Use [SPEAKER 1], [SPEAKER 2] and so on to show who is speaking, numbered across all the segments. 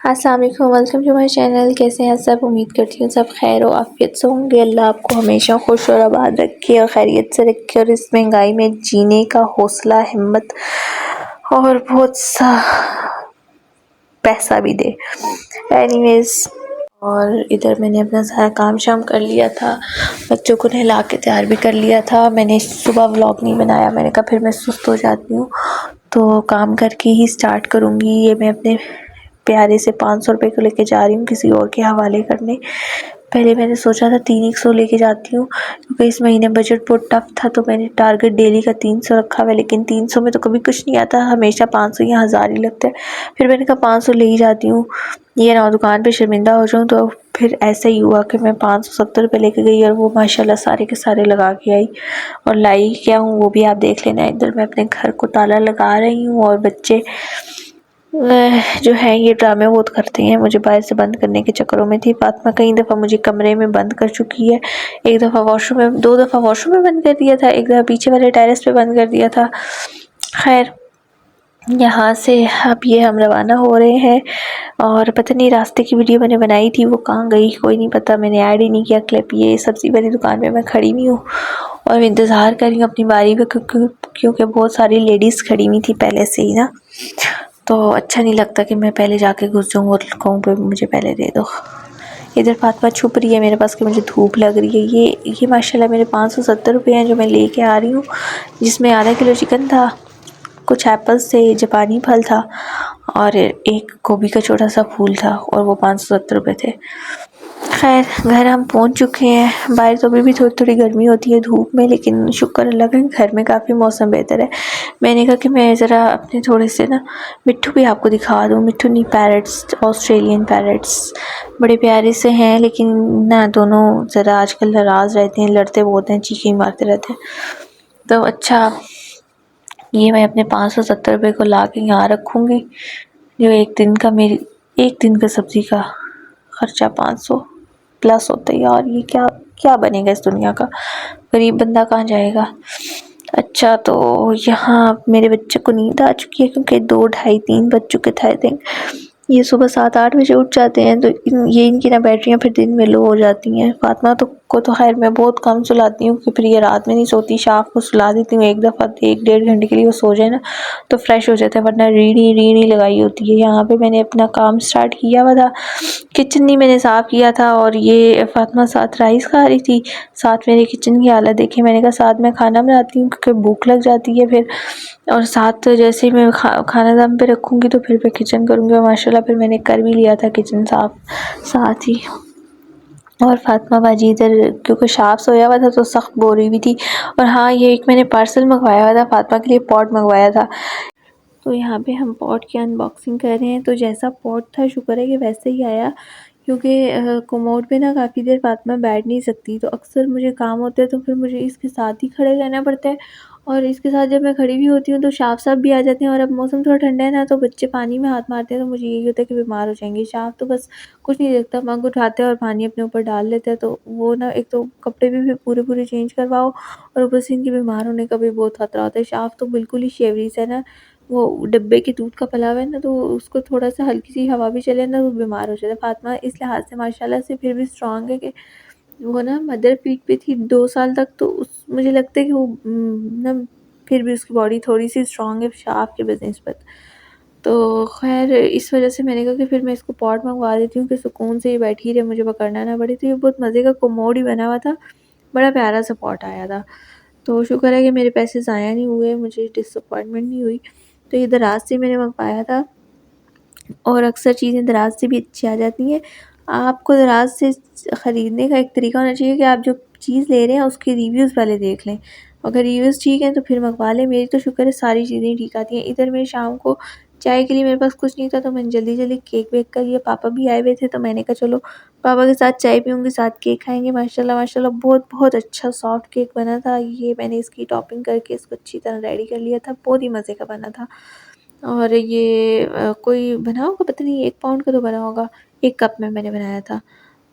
[SPEAKER 1] अस्सलाम वालेकुम, welcome to my channel. कैसे हैं सब? उम्मीद करती हूँ सब खैर व आफियत से होंगे। अल्लाह आपको हमेशा खुश और आबाद रखे और खैरियत से रखे और इस महंगाई में जीने का हौसला, हिम्मत और बहुत सा पैसा भी दे। एनीवेज, और इधर मैंने अपना सारा काम शाम कर लिया था, बच्चों को नहला के तैयार भी कर लिया था। मैंने सुबह व्लॉग नहीं बनाया, मैंने कहा फिर मैं सुस्त हो जाती हूँ तो काम करके ही स्टार्ट करूँगी। ये मैं अपने प्यारे से 500 रुपये को लेके जा रही हूँ किसी और के हवाले करने। पहले मैंने सोचा था 300 लेके जाती हूँ क्योंकि इस महीने बजट बहुत टफ था, तो मैंने टारगेट डेली का 300 रखा हुआ है, लेकिन 300 में तो कभी कुछ नहीं आता, हमेशा 500 या 1000 ही लगता है। फिर मैंने कहा 500 ले ही जाती हूँ, ये ना दुकान पे शर्मिंदा हो जाऊँ। तो फिर ऐसा ही हुआ कि मैं 570 रुपये लेके गई और वो माशाल्लाह सारे के सारे लगा के आई। और लाई क्या हूँ वो भी आप देख लेना। इधर मैं अपने घर को ताला लगा रही हूँ और बच्चे जो है ये ड्रामे बहुत करते हैं, मुझे बाहर से बंद करने के चक्करों में थी। फातिमा कई दफ़ा मुझे कमरे में बंद कर चुकी है, एक दफ़ा वॉशरूम में, 2 दफ़ा वॉशरूम में बंद कर दिया था, एक दफ़ा पीछे वाले टेरेस पे बंद कर दिया था। खैर, यहाँ से अब ये हम रवाना हो रहे हैं और पता नहीं रास्ते की वीडियो मैंने बनाई थी वो कहाँ गई, कोई नहीं पता, मैंने ऐड ही नहीं किया क्लिप। ये सब्ज़ी वाली दुकान पे मैं खड़ी हुई हूँ और मैं इंतज़ार कर रही हूँ अपनी बारी पे, क्योंकि बहुत सारी लेडीज़ खड़ी हुई थी पहले से ही ना, तो अच्छा नहीं लगता कि मैं पहले जाके घुस जाऊँ और कहूँ कि मुझे पहले दे दो। इधर फातिमा छुप रही है मेरे पास कि मुझे धूप लग रही है। ये माशाल्लाह मेरे 570 रुपये हैं जो मैं लेके आ रही हूँ, जिसमें आधा किलो चिकन था, कुछ एप्पल्स थे, जापानी फल था और एक गोभी का छोटा सा फूल था, और वो 570 रुपये थे। खैर, घर हम पहुंच चुके हैं। बाहर तो अभी भी थोड़ी थोड़ी गर्मी होती है धूप में, लेकिन शुक्र अल्लाह का घर में काफ़ी मौसम बेहतर है। मैंने कहा कि मैं ज़रा अपने थोड़े से ना मिट्ठू भी आपको दिखा दूँ। मिट्ठू नहीं, पैरट्स, ऑस्ट्रेलियन पैरट्स बड़े प्यारे से हैं, लेकिन ना दोनों ज़रा आजकल नाराज़ रहते हैं, लड़ते बहुत हैं, चीखें मारते रहते हैं। तो अच्छा, ये मैं अपने 570 रुपये को ला के यहाँ रखूँगी, जो एक दिन का सब्ज़ी का ख़र्चा 500 प्लस होता है यार। ये क्या क्या बनेगा इस दुनिया का, गरीब बंदा कहाँ जाएगा। अच्छा, तो यहाँ मेरे बच्चे को नींद आ चुकी है क्योंकि 2 ढाई 3 बज चुके थे आई थिंक। ये सुबह 7-8 बजे उठ जाते हैं, तो ये इनकी ना बैटरियाँ फिर दिन में लो हो जाती हैं। फातिमा को तो खैर मैं बहुत कम सुलाती हूँ कि फिर ये रात में नहीं सोती, शाम को सुला देती हूँ एक दफ़ा, 1-1.5 घंटे के लिए वो सो जाए ना तो फ्रेश हो जाता है, वरना रीढ़ी लगाई होती है। यहाँ पे मैंने अपना काम स्टार्ट किया हुआ था, किचन नहीं मैंने साफ़ किया था, और ये फातिमा साथ राइस खा रही थी, साथ मेरे किचन की हालत देखी। मैंने कहा साथ में खाना बनाती हूँ क्योंकि भूख लग जाती है फिर, और साथ जैसे ही मैं खाना दम पे रखूँगी तो फिर मैं किचन करूँगी, और माशाल्लाह फिर मैंने कर भी लिया था किचन साफ़ साथ ही। और फातिमा बाजी इधर क्योंकि शाप सोया हुआ था तो सख्त बोल रही भी थी। और हाँ, ये एक मैंने पार्सल मंगवाया हुआ था, फातिमा के लिए पॉट मंगवाया था, तो यहाँ पे हम पॉट की अनबॉक्सिंग कर रहे हैं। तो जैसा पॉट था शुक्र है कि वैसे ही आया, क्योंकि कोमोड पे ना काफ़ी देर फातिमा बैठ नहीं सकती, तो अक्सर मुझे काम होता है तो फिर मुझे इसके साथ ही खड़े रहना पड़ता है। और इसके साथ जब मैं खड़ी भी होती हूँ तो शाफ साहब भी आ जाते हैं, और अब मौसम थोड़ा ठंडा है ना तो बच्चे पानी में हाथ मारते हैं, तो मुझे यही होता है कि बीमार हो जाएंगे। शाफ तो बस कुछ नहीं देखता, मग उठाते हैं और पानी अपने ऊपर डाल लेते हैं, तो वो ना एक तो कपड़े भी पूरे चेंज करवाओ और ऊपर से इनके बीमार होने का भी बहुत खतरा होता है। शाफ तो बिल्कुल ही शेवरी सा है ना, वो डब्बे के दूध का पला हुआ है ना, तो उसको थोड़ा सा हल्की सी हवा भी चले ना वो बीमार हो जाता है। फातिमा इस लिहाज से माशाल्लाह से फिर भी स्ट्रॉन्ग है कि वो ना मदर पीठ पे थी 2 साल तक, तो उस मुझे लगता है कि वो ना फिर भी उसकी बॉडी थोड़ी सी स्ट्रॉन्ग है शाफ के बनस्बत। तो खैर, इस वजह से मैंने कहा कि फिर मैं इसको पॉट मंगवा देती हूँ कि सुकून से ये बैठी रहे, मुझे पकड़ना ना पड़े। तो ये बहुत मज़े का कोमोड ही बना हुआ था, बड़ा प्यारा सा पॉट आया था। तो शुक्र है कि मेरे पैसे ज़ाया नहीं हुए, मुझे डिसअपॉइंटमेंट नहीं हुई। तो ये दराज से मैंने मंगवाया था, और अक्सर चीज़ें दराज से भी अच्छी आ जाती हैं। आपको दराज से ख़रीदने का एक तरीका होना चाहिए कि आप जो चीज़ ले रहे हैं उसके रिव्यूज़ पहले देख लें, अगर रिव्यूज़ ठीक हैं तो फिर मंगवा लें। मेरी तो शुक्र है सारी चीज़ें ठीक आती हैं। इधर मैं शाम को चाय के लिए मेरे पास कुछ नहीं था, तो मैंने जल्दी केक बेक कर लिया। पापा भी आए हुए थे तो मैंने कहा चलो पापा के साथ चाय पीऊँगी, साथ केक खाएँगे। माशाल्लाह बहुत अच्छा सॉफ्ट केक बना था। ये मैंने इसकी टॉपिंग करके इसको अच्छी तरह रेडी कर लिया था, बहुत ही मज़े का बना था। और ये कोई बना होगा, पता नहीं 1 पाउंड का तो बना होगा, 1 कप में मैंने बनाया था,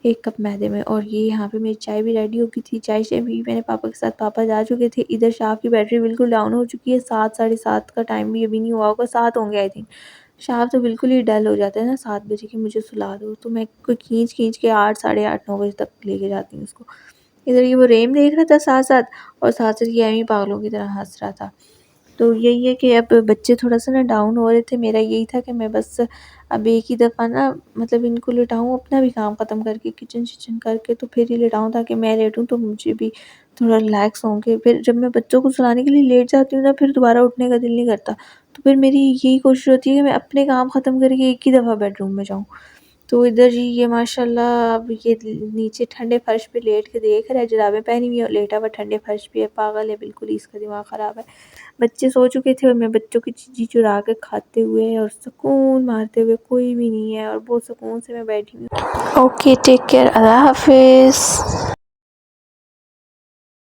[SPEAKER 1] 1 कप मैदे में। और ये यहाँ पे मेरी चाय भी रेडी हो गई थी। चाय से भी मैंने पापा के साथ, पापा जा चुके थे। इधर शाह की बैटरी बिल्कुल डाउन हो चुकी है, 7 साढ़े 7 का टाइम भी अभी नहीं हुआ होगा, 7 होंगे आई थिंक। शाम तो बिल्कुल ही डल हो जाता है ना 7 बजे कि मुझे सुला दो, तो मैं कोई खींच-खींच के 8 साढ़े 8 9 बजे तक लेके जाती हूँ उसको। इधर ये वो रेम देख रहा था साथ-साथ और साथ-साथ ये एमी पागलों की तरह हँस रहा था। तो यही है कि अब बच्चे थोड़ा-सा ना डाउन हो रहे थे, मेरा यही था कि मैं बस अब एक ही दफ़ा ना मतलब इनको लेटाऊँ, अपना भी काम ख़त्म करके किचन-शिचन करके तो फिर ही लेटाऊँ, ताकि मैं लेटूँ तो मुझे भी थोड़ा रिलैक्स होंगे। फिर जब मैं बच्चों को सुलाने के लिए लेट जाती हूँ ना, फिर दोबारा उठने का दिल नहीं करता। तो फिर मेरी यही कोशिश होती है कि मैं अपने काम ख़त्म करके एक ही दफ़ा बेडरूम में जाऊँ। तो इधर जी ये माशाल्लाह अब ये नीचे ठंडे फर्श पे लेट के देख रहा है, जुराबें पहनी हुई है और लेटा हुआ ठंडे फर्श पे है, पागल है बिल्कुल ही, इसका दिमाग ख़राब है। बच्चे सो चुके थे और मैं बच्चों की चीज़ी चुरा के खाते हुए और सुकून मारते हुए, कोई भी नहीं है और बहुत सुकून से मैं बैठी हुई हूँ। ओके, टेक केयर, अल्लाह हाफ़िज़।